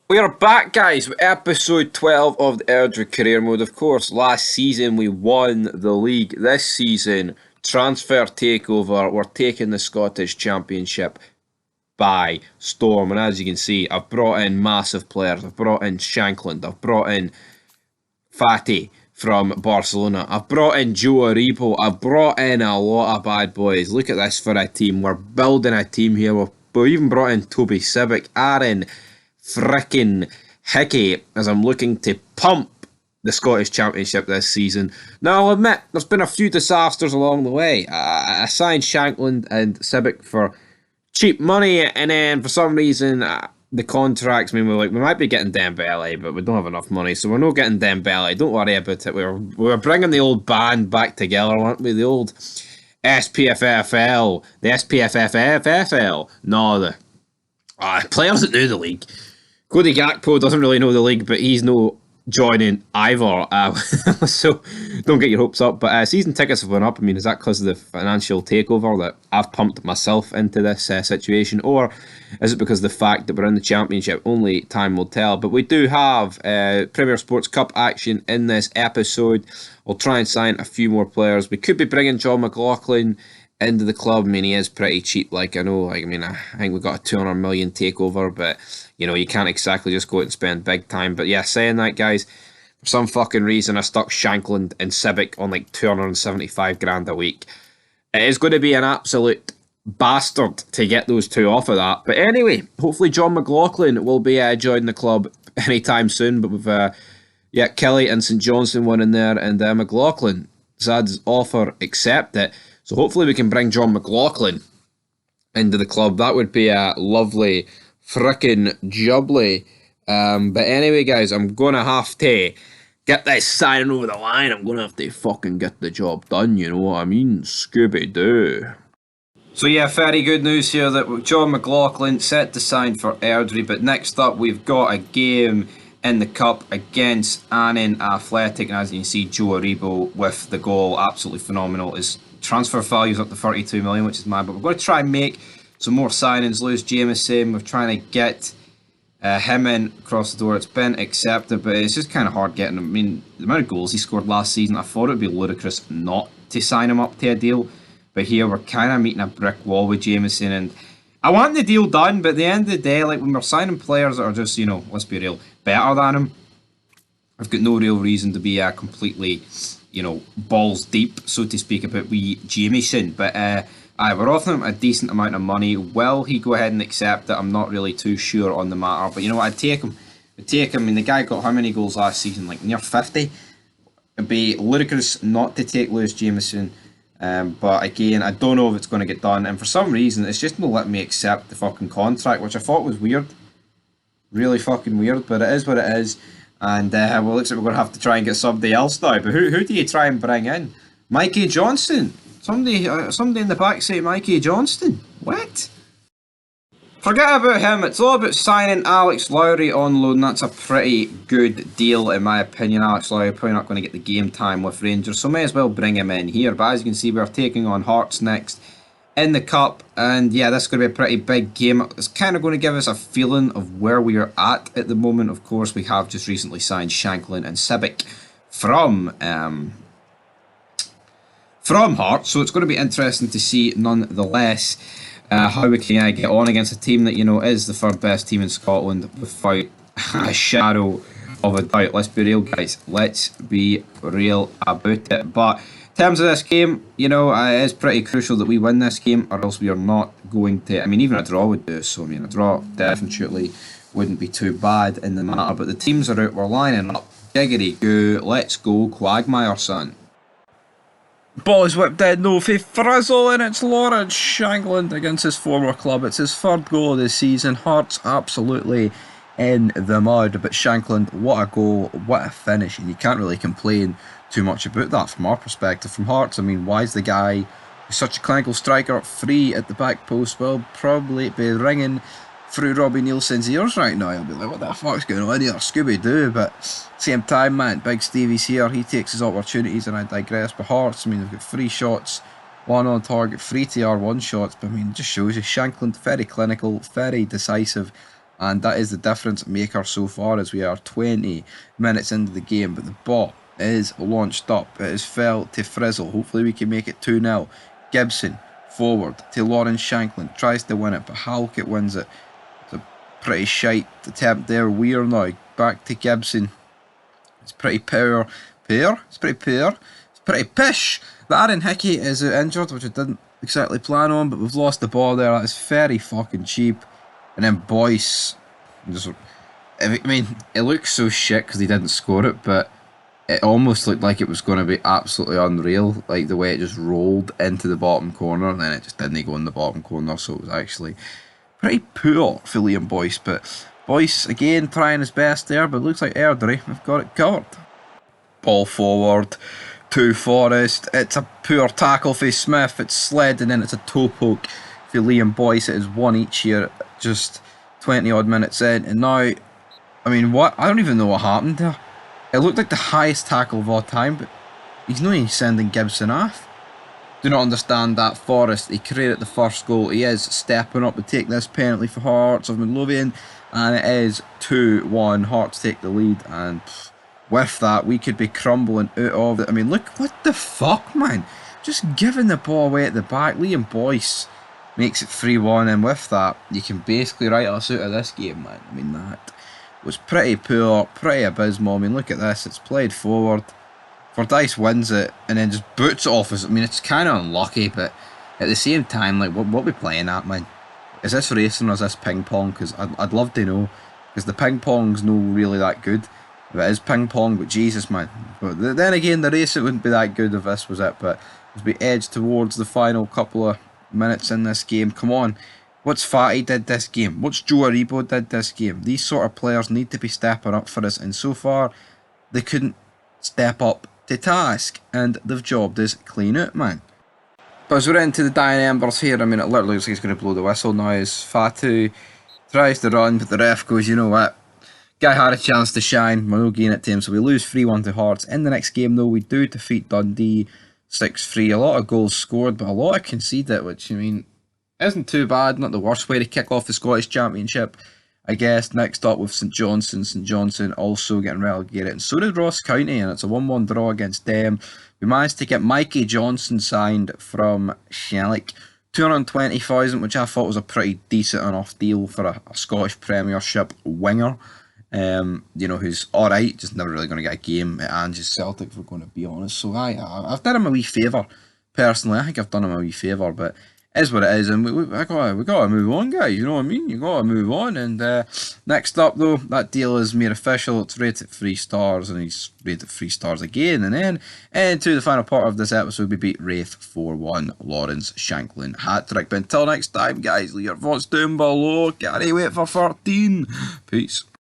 We are back, guys, with episode 12 of the Airdrie Career Mode. Of course, last season we won the league. This season, transfer takeover. We're taking the Scottish Championship by storm. And as you can see, I've brought in massive players. I've brought in Shankland. I've brought in Fatty from Barcelona. I've brought in Joe Aribo. I've brought in a lot of bad boys. Look at this for a team. We're building a team here. We've even brought in Toby Sibic, Aaron frickin' Hickey, as I'm looking to pump the Scottish Championship this season. Now, I'll admit, there's been a few disasters along the way. I signed Shankland and Sibic for cheap money, and then for some reason, the contracts mean we might be getting Dembele, but we don't have enough money, so we're not getting Dembele. Don't worry about it. We were bringing the old band back together, weren't we? The old SPFFL, the SPFFFL. No, the players that knew the league. Cody Gakpo doesn't really know the league, but he's no joining either. So don't get your hopes up. But season tickets have gone up. I mean, is that because of the financial takeover that I've pumped myself into this situation? Or is it because of the fact that we're in the championship? Only time will tell. But we do have Premier Sports Cup action in this episode. We'll try and sign a few more players. We could be bringing John McLaughlin into the club. I mean, he is pretty cheap. I think we got a 200 million takeover, but you can't exactly just go out and spend big time. But yeah, saying that, guys, for some fucking reason, I stuck Shankland and Sibic on 275 grand a week. It is going to be an absolute bastard to get those two off of that. But anyway, hopefully John McLaughlin will be joining the club anytime soon. But with Kelly and St Johnstone one in there, and McLaughlin, Zad's offer accepted. So hopefully we can bring John McLaughlin into the club. That would be a lovely frickin' jubbly. But anyway, guys, I'm going to have to get this signing over the line. I'm going to have to fucking get the job done, you know what I mean? Scooby-Doo. So yeah, very good news here that John McLaughlin set to sign for Airdrie. But next up, we've got a game in the Cup against Annan Athletic. And as you can see, Joe Aribo with the goal, absolutely phenomenal. His transfer value is up to 32 million, which is mad. But we're going to try and make some more signings. Lewis Jameson, we're trying to get him in across the door. It's been accepted, but it's just kind of hard getting him. I mean, the amount of goals he scored last season, I thought it would be ludicrous not to sign him up to a deal. But here we're kind of meeting a brick wall with Jameson, and I want the deal done, but at the end of the day, when we're signing players that are just, let's be real, better than him, I've got no real reason to be completely, balls deep, so to speak, about wee Jameson. But we're offering him a decent amount of money. Will he go ahead and accept it? I'm not really too sure on the matter. But you know what? I'd take him. I mean, the guy got how many goals last season? Near 50? It'd be ludicrous not to take Lewis Jameson. But again, I don't know if it's going to get done. And for some reason, it's just not letting me accept the fucking contract, which I thought was weird. Really fucking weird. But it is what it is. And well, looks like we're going to have to try and get somebody else now. But who do you try and bring in? Mikey Johnston. Somebody in the back say Mikey Johnston. What? Forget about him. It's all about signing Alex Lowry on loan. That's a pretty good deal, in my opinion. Alex Lowry probably not going to get the game time with Rangers, so may as well bring him in here. But as you can see, we're taking on Hearts next in the Cup. And yeah, this is going to be a pretty big game. It's kind of going to give us a feeling of where we are at the moment. Of course, we have just recently signed Shanklin and Sibic from Hearts, so it's going to be interesting to see nonetheless how we can get on against a team that is the third best team in Scotland without a shadow of a doubt. Let's be real, guys. Let's be real about it. But in terms of this game, it is pretty crucial that we win this game, or else we are not going to. I mean, even a draw would do. So I mean, a draw definitely wouldn't be too bad in the matter. But the teams are out. We're lining up. Giggity goo. Let's go, Quagmire, son. Ball is whipped in, no for Frizzle, and it's Lawrence Shankland against his former club. It's his third goal of the season. Hearts absolutely in the mud, but Shankland, what a goal, what a finish, and you can't really complain too much about that from our perspective. From Hearts, I mean, why is the guy who's such a clinical striker free at the back post? Well, probably be ringing through Robbie Nielsen's ears right now. He'll be like, what the fuck's going on here, Scooby-Doo? But same time, man, Big Stevie's here. He takes his opportunities, and I digress. But Hearts, I mean, they've got 3 shots, 1 on target, 3 TR1 shots. But I mean, it just shows you Shankland, very clinical, very decisive, and that is the difference maker so far, as we are 20 minutes into the game. But the ball is launched up, it is fell to Frizzle. Hopefully we can make it 2-0. Gibson forward to Lawrence Shanklin, tries to win it, but Halkett wins it. It's a pretty shite attempt there. Weir now back to Gibson. It's pretty poor. It's pretty poor. It's pretty pish. But Aaron Hickey is injured, which I didn't exactly plan on, but we've lost the ball there. That is very fucking cheap. And then Boyce, I mean, it looks so shit because he didn't score it, but it almost looked like it was going to be absolutely unreal, like the way it just rolled into the bottom corner, and then it just didn't go in the bottom corner, so it was actually pretty poor for Liam Boyce. But Boyce, again, trying his best there, but it looks like Airdrie have got it covered. Ball forward to Forrest. It's a poor tackle for Smith. It's sled, and then it's a toe poke for Liam Boyce. It is 1 each here, just 20 odd minutes in. And now, I mean, what? I don't even know what happened there. It looked like the highest tackle of all time, but he's not even sending Gibson off. Do not understand that. Forrest, he created the first goal. He is stepping up to take this penalty for Hearts of Midlothian, and it is 2-1. Hearts take the lead, and with that, we could be crumbling out of it. I mean, look, what the fuck, man? Just giving the ball away at the back. Liam Boyce makes it 3-1, and with that, you can basically write us out of this game, man. I mean, that was pretty poor, pretty abysmal. I mean, look at this. It's played forward. Fordyce wins it and then just boots it off. I mean, it's kind of unlucky, but at the same time, like, what are we playing at, man? Is this racing or is this ping pong? Because I'd love to know. Because the ping pong's no really that good. If it is ping pong, but Jesus, man. But then again, the race, it wouldn't be that good if this was it. But as we edge towards the final couple of minutes in this game, come on. What's Fatty did this game? What's Joe Aribo did this game? These sort of players need to be stepping up for us. And so far, they couldn't step up to task, and they've jobbed us clean out, man. But as we're into the dying embers here, I mean, it literally looks like he's going to blow the whistle now as Fatu tries to run, but the ref goes, you know what, guy had a chance to shine, we're not giving it to him, so we lose 3-1 to Hearts. In the next game though, we do defeat Dundee 6-3, a lot of goals scored, but a lot of conceded, which, I mean, isn't too bad, not the worst way to kick off the Scottish Championship, I guess. Next up with St Johnstone. St Johnstone also getting relegated, and so did Ross County, and it's a 1-1 draw against them. We managed to get Mikey Johnson signed from Shellick, 220,000, which I thought was a pretty decent enough deal for a Scottish Premiership winger. You know, who's alright, just never really going to get a game at Angie's Celtic, if we're going to be honest. So I've done him a wee favour, personally. I think I've done him a wee favour, but is what it is, and we gotta move on, guys. You know what I mean? You gotta move on. And next up, though, that deal is made official. It's rated 3 stars, and he's rated 3 stars again. And then into the final part of this episode, we beat Wraith 4-1. Lawrence Shanklin hat trick. But until next time, guys, leave your thoughts down below. Can't wait for 13. Peace.